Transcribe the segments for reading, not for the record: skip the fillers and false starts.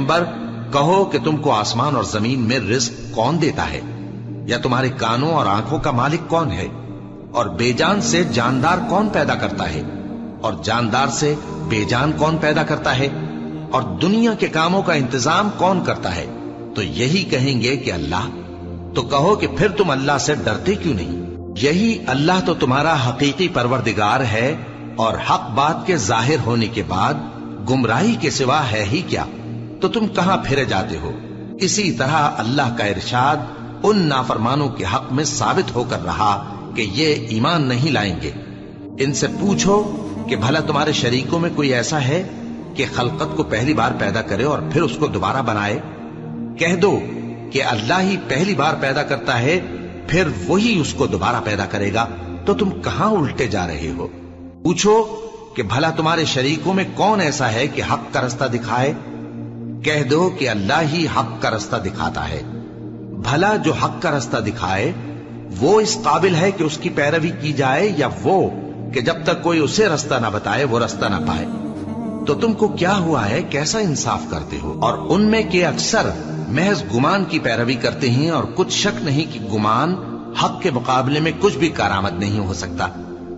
پیغمبر کہو کہ تم کو آسمان اور زمین میں رزق کون دیتا ہے؟ یا تمہارے کانوں اور آنکھوں کا مالک کون ہے؟ اور بے جان سے جاندار کون پیدا کرتا ہے؟ اور جاندار سے بے جان کون پیدا کرتا ہے؟ اور دنیا کے کاموں کا انتظام کون کرتا ہے؟ تو یہی کہیں گے کہ اللہ۔ تو کہو کہ پھر تم اللہ سے ڈرتے کیوں نہیں؟ یہی اللہ تو تمہارا حقیقی پروردگار ہے، اور حق بات کے ظاہر ہونے کے بعد گمراہی کے سوا ہے ہی کیا؟ تو تم کہاں پھرے جاتے ہو؟ اسی طرح اللہ کا ارشاد ان نافرمانوں کے حق میں ثابت ہو کر رہا کہ یہ ایمان نہیں لائیں گے۔ ان سے پوچھو کہ بھلا تمہارے شریکوں میں کوئی ایسا ہے کہ خلقت کو پہلی بار پیدا کرے اور پھر اس کو دوبارہ بنائے؟ کہہ دو کہ اللہ ہی پہلی بار پیدا کرتا ہے، پھر وہی اس کو دوبارہ پیدا کرے گا۔ تو تم کہاں الٹے جا رہے ہو؟ پوچھو کہ بھلا تمہارے شریکوں میں کون ایسا ہے کہ حق کا رستہ دکھائے؟ کہہ دو کہ اللہ ہی حق کا رستہ دکھاتا ہے۔ بھلا جو حق کا رستہ دکھائے وہ اس قابل ہے کہ اس کی پیروی کی جائے، یا وہ کہ جب تک کوئی اسے رستہ نہ بتائے وہ رستہ نہ پائے؟ تو تم کو کیا ہوا ہے؟ کیسا انصاف کرتے ہو؟ اور ان میں کے اکثر محض گمان کی پیروی کرتے ہیں، اور کچھ شک نہیں کہ گمان حق کے مقابلے میں کچھ بھی کارآمد نہیں ہو سکتا۔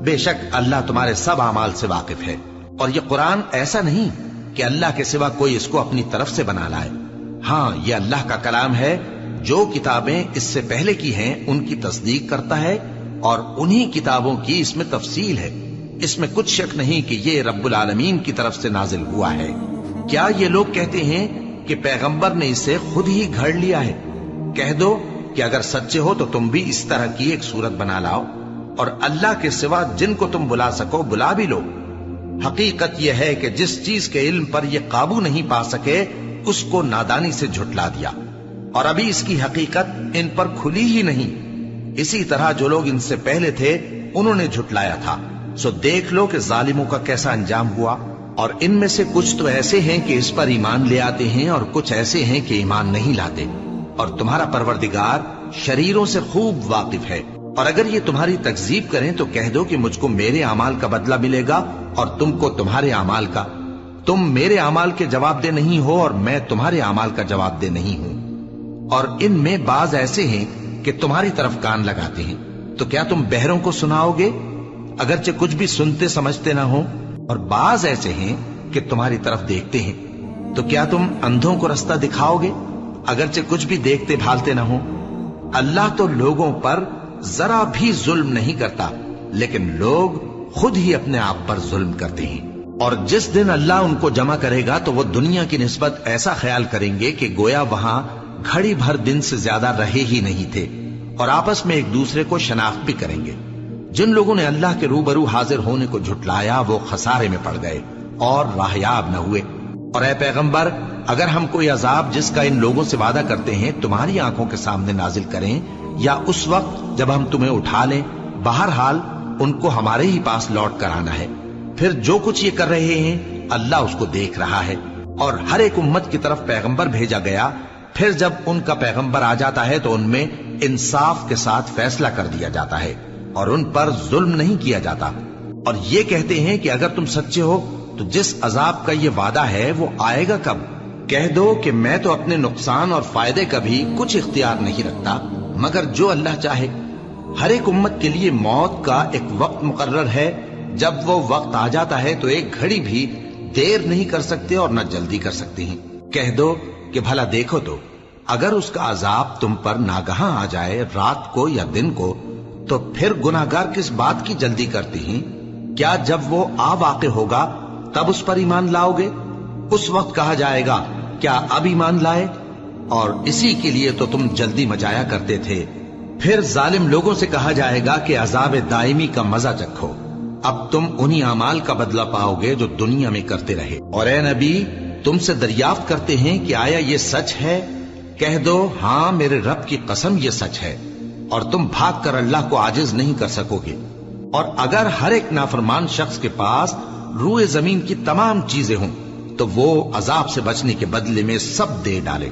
بے شک اللہ تمہارے سب اعمال سے واقف ہے، اور یہ قرآن ایسا نہیں کہ اللہ کے سوا کوئی اس کو اپنی طرف سے بنا لائے۔ ہاں، یہ اللہ کا کلام ہے، جو کتابیں اس سے پہلے کی ہیں ان کی تصدیق کرتا ہے، اور انہی کتابوں کی اس میں تفصیل ہے۔ اس میں کچھ شک نہیں کہ یہ رب العالمین کی طرف سے نازل ہوا ہے۔ کیا یہ لوگ کہتے ہیں کہ پیغمبر نے اسے خود ہی گھڑ لیا ہے؟ کہہ دو کہ اگر سچے ہو تو تم بھی اس طرح کی ایک صورت بنا لاؤ، اور اللہ کے سوا جن کو تم بلا سکو بلا بھی لو۔ حقیقت یہ ہے کہ جس چیز کے علم پر یہ قابو نہیں پا سکے اس کو نادانی سے جھٹلا دیا، اور ابھی اس کی حقیقت ان پر کھلی ہی نہیں۔ اسی طرح جو لوگ ان سے پہلے تھے انہوں نے جھٹلایا تھا، سو دیکھ لو کہ ظالموں کا کیسا انجام ہوا۔ اور ان میں سے کچھ تو ایسے ہیں کہ اس پر ایمان لے آتے ہیں، اور کچھ ایسے ہیں کہ ایمان نہیں لاتے، اور تمہارا پروردگار شریروں سے خوب واقف ہے۔ اور اگر یہ تمہاری تکذیب کریں تو کہہ دو کہ مجھ کو میرے اعمال کا بدلہ ملے گا، اور تم کو تمہارے اعمال کا۔ تم میرے اعمال کے جواب دہ نہیں ہو، اور میں تمہارے اعمال کا جواب دہ نہیں ہوں۔ اور ان میں بعض ایسے ہیں کہ تمہاری طرف کان لگاتے ہیں، تو کیا تم بہروں کو سناؤ گے اگرچہ کچھ بھی سنتے سمجھتے نہ ہو؟ اور بعض ایسے ہیں کہ تمہاری طرف دیکھتے ہیں، تو کیا تم اندھوں کو رستہ دکھاؤ گے اگرچہ کچھ بھی دیکھتے بھالتے نہ ہو؟ اللہ تو لوگوں پر ذرا بھی ظلم نہیں کرتا، لیکن لوگ خود ہی اپنے آپ پر ظلم کرتے ہیں۔ اور جس دن اللہ ان کو جمع کرے گا تو وہ دنیا کی نسبت ایسا خیال کریں گے کہ گویا وہاں گھڑی بھر دن سے زیادہ رہے ہی نہیں تھے، اور آپس میں ایک دوسرے کو شناخت بھی کریں گے۔ جن لوگوں نے اللہ کے روبرو حاضر ہونے کو جھٹلایا وہ خسارے میں پڑ گئے اور راہیاب نہ ہوئے۔ اور اے پیغمبر، اگر ہم کوئی عذاب جس کا ان لوگوں سے وعدہ کرتے ہیں تمہاری آنکھوں کے سامنے نازل کریں، یا اس وقت جب ہم تمہیں اٹھا لیں، بہرحال ان کو ہمارے ہی پاس لوٹ کر آنا ہے۔ پھر جو کچھ یہ کر رہے ہیں اللہ اس کو دیکھ رہا ہے۔ اور ہر ایک امت کی طرف پیغمبر بھیجا گیا، پھر جب ان کا پیغمبر آ جاتا ہے تو ان میں انصاف کے ساتھ فیصلہ کر دیا جاتا ہے، اور ان پر ظلم نہیں کیا جاتا۔ اور یہ کہتے ہیں کہ اگر تم سچے ہو تو جس عذاب کا یہ وعدہ ہے وہ آئے گا کب؟ کہہ دو کہ میں تو اپنے نقصان اور فائدے کا بھی کچھ اختیار نہیں رکھتا مگر جو اللہ چاہے۔ ہر ایک امت کے لیے موت کا ایک وقت مقرر ہے، جب وہ وقت آ جاتا ہے تو ایک گھڑی بھی دیر نہیں کر سکتے اور نہ جلدی کر سکتے ہیں۔ کہہ دو کہ بھلا دیکھو تو اگر اس کا عذاب تم پر ناگہاں آ جائے رات کو یا دن کو، تو پھر گناہگار کس بات کی جلدی کرتے ہیں؟ کیا جب وہ آ واقع ہوگا تب اس پر ایمان لاؤ گے؟ اس وقت کہا جائے گا کیا اب ایمان لائے؟ اور اسی کے لیے تو تم جلدی مچایا کرتے تھے۔ پھر ظالم لوگوں سے کہا جائے گا کہ عذاب دائمی کا مزہ چکھو، اب تم انہی اعمال کا بدلہ پاؤ گے جو دنیا میں کرتے رہے۔ اور اے نبی، تم سے دریافت کرتے ہیں کہ آیا یہ سچ ہے؟ کہہ دو ہاں میرے رب کی قسم یہ سچ ہے، اور تم بھاگ کر اللہ کو عاجز نہیں کر سکو گے۔ اور اگر ہر ایک نافرمان شخص کے پاس روئے زمین کی تمام چیزیں ہوں تو وہ عذاب سے بچنے کے بدلے میں سب دے ڈالے،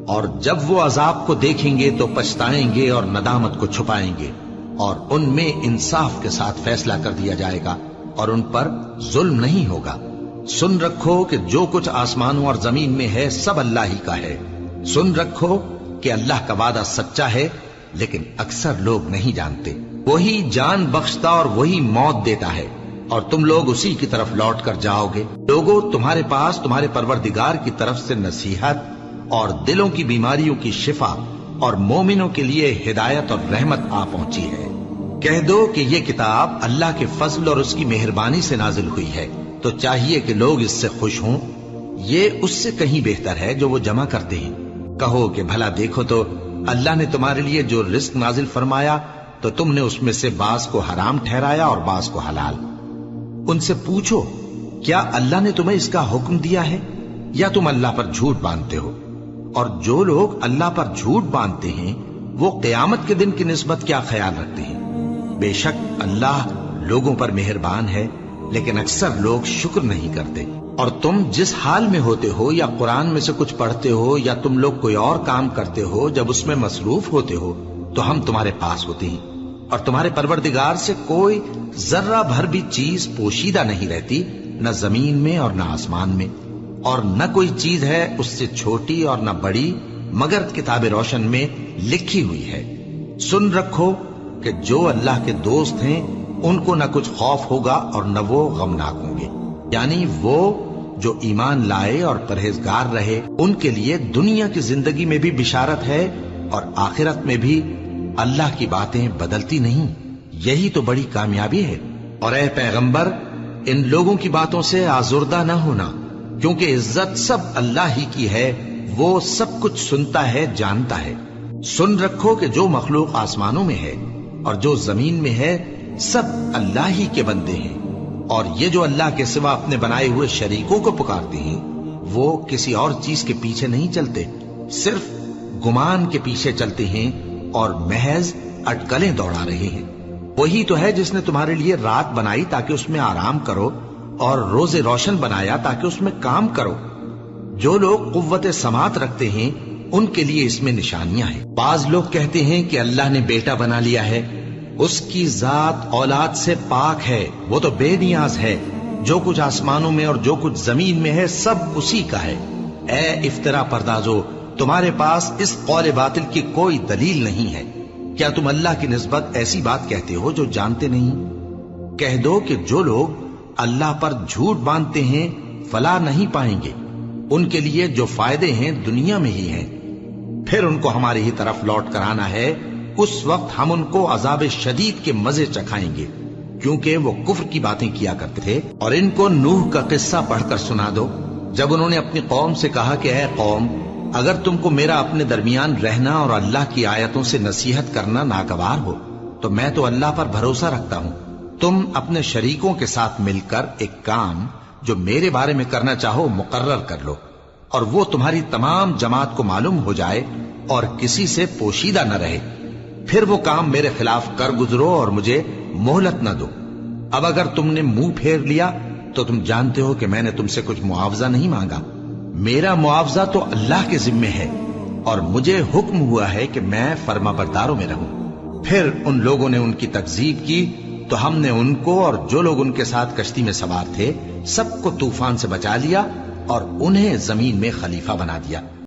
اور جب وہ عذاب کو دیکھیں گے تو پچھتائیں گے اور ندامت کو چھپائیں گے، اور ان میں انصاف کے ساتھ فیصلہ کر دیا جائے گا اور ان پر ظلم نہیں ہوگا۔ سن رکھو کہ جو کچھ آسمانوں اور زمین میں ہے سب اللہ ہی کا ہے۔ سن رکھو کہ اللہ کا وعدہ سچا ہے، لیکن اکثر لوگ نہیں جانتے۔ وہی جان بخشتا اور وہی موت دیتا ہے، اور تم لوگ اسی کی طرف لوٹ کر جاؤ گے۔ لوگوں، تمہارے پاس تمہارے پروردگار کی طرف سے نصیحت اور دلوں کی بیماریوں کی شفا اور مومنوں کے لیے ہدایت اور رحمت آ پہنچی ہے۔ کہہ دو کہ یہ کتاب اللہ کے فضل اور اس کی مہربانی سے نازل ہوئی ہے، تو چاہیے کہ لوگ اس سے خوش ہوں۔ یہ اس سے کہیں بہتر ہے جو وہ جمع کرتے ہیں۔ کہو کہ بھلا دیکھو تو اللہ نے تمہارے لیے جو رزق نازل فرمایا تو تم نے اس میں سے بعض کو حرام ٹھہرایا اور بعض کو حلال۔ ان سے پوچھو، کیا اللہ نے تمہیں اس کا حکم دیا ہے یا تم اللہ پر جھوٹ باندھتے ہو؟ اور جو لوگ اللہ پر جھوٹ باندھتے ہیں وہ قیامت کے دن کی نسبت کیا خیال رکھتے ہیں؟ بے شک اللہ لوگوں پر مہربان ہے، لیکن اکثر لوگ شکر نہیں کرتے۔ اور تم جس حال میں ہوتے ہو، یا قرآن میں سے کچھ پڑھتے ہو یا تم لوگ کوئی اور کام کرتے ہو، جب اس میں مصروف ہوتے ہو تو ہم تمہارے پاس ہوتے ہیں، اور تمہارے پروردگار سے کوئی ذرہ بھر بھی چیز پوشیدہ نہیں رہتی، نہ زمین میں اور نہ آسمان میں، اور نہ کوئی چیز ہے اس سے چھوٹی اور نہ بڑی مگر کتاب روشن میں لکھی ہوئی ہے۔ سن رکھو کہ جو اللہ کے دوست ہیں ان کو نہ کچھ خوف ہوگا اور نہ وہ غمناک ہوں گے، یعنی وہ جو ایمان لائے اور پرہیزگار رہے ان کے لیے دنیا کی زندگی میں بھی بشارت ہے، اور آخرت میں بھی اللہ کی باتیں بدلتی نہیں۔ یہی تو بڑی کامیابی ہے۔ اور اے پیغمبر، ان لوگوں کی باتوں سے آزردہ نہ ہونا، کیونکہ عزت سب اللہ ہی کی ہے، وہ سب کچھ سنتا ہے، جانتا ہے۔ سن رکھو کہ جو مخلوق آسمانوں میں ہے اور جو زمین میں ہے سب اللہ ہی کے بندے ہیں، اور یہ جو اللہ کے سوا اپنے بنائے ہوئے شریکوں کو پکارتے ہیں وہ کسی اور چیز کے پیچھے نہیں چلتے، صرف گمان کے پیچھے چلتے ہیں اور محض اٹکلیں دوڑا رہے ہیں۔ وہی تو ہے جس نے تمہارے لیے رات بنائی تاکہ اس میں آرام کرو، اور روز روشن بنایا تاکہ اس میں کام کرو۔ جو لوگ قوت سماعت رکھتے ہیں ان کے لیے اس میں نشانیاں ہیں۔ بعض لوگ کہتے ہیں کہ اللہ نے بیٹا بنا لیا ہے، اس کی ذات اولاد سے پاک ہے، وہ تو بے نیاز ہے، جو کچھ آسمانوں میں اور جو کچھ زمین میں ہے سب اسی کا ہے۔ اے افترا پردازو، تمہارے پاس اس قول باطل کی کوئی دلیل نہیں ہے۔ کیا تم اللہ کی نسبت ایسی بات کہتے ہو جو جانتے نہیں؟ کہہ دو کہ جو لوگ اللہ پر جھوٹ باندھتے ہیں فلاح نہیں پائیں گے، ان کے لیے جو فائدے ہیں دنیا میں ہی ہیں، پھر ان کو ہماری ہی طرف لوٹ کر آنا ہے، اس وقت ہم ان کو عذاب شدید کے مزے چکھائیں گے، کیونکہ وہ کفر کی باتیں کیا کرتے تھے۔ اور ان کو نوح کا قصہ پڑھ کر سنا دو، جب انہوں نے اپنی قوم سے کہا کہ اے قوم، اگر تم کو میرا اپنے درمیان رہنا اور اللہ کی آیتوں سے نصیحت کرنا ناگوار ہو تو میں تو اللہ پر بھروسہ رکھتا ہوں، تم اپنے شریکوں کے ساتھ مل کر ایک کام جو میرے بارے میں کرنا چاہو مقرر کر لو، اور وہ تمہاری تمام جماعت کو معلوم ہو جائے اور کسی سے پوشیدہ نہ رہے، پھر وہ کام میرے خلاف کر گزرو اور مجھے مہلت نہ دو۔ اب اگر تم نے منہ پھیر لیا تو تم جانتے ہو کہ میں نے تم سے کچھ معاوضہ نہیں مانگا، میرا معاوضہ تو اللہ کے ذمے ہے، اور مجھے حکم ہوا ہے کہ میں فرما برداروں میں رہوں۔ پھر ان لوگوں نے ان کی تکذیب کی تو ہم نے ان کو اور جو لوگ ان کے ساتھ کشتی میں سوار تھے سب کو طوفان سے بچا لیا اور انہیں زمین میں خلیفہ بنا دیا۔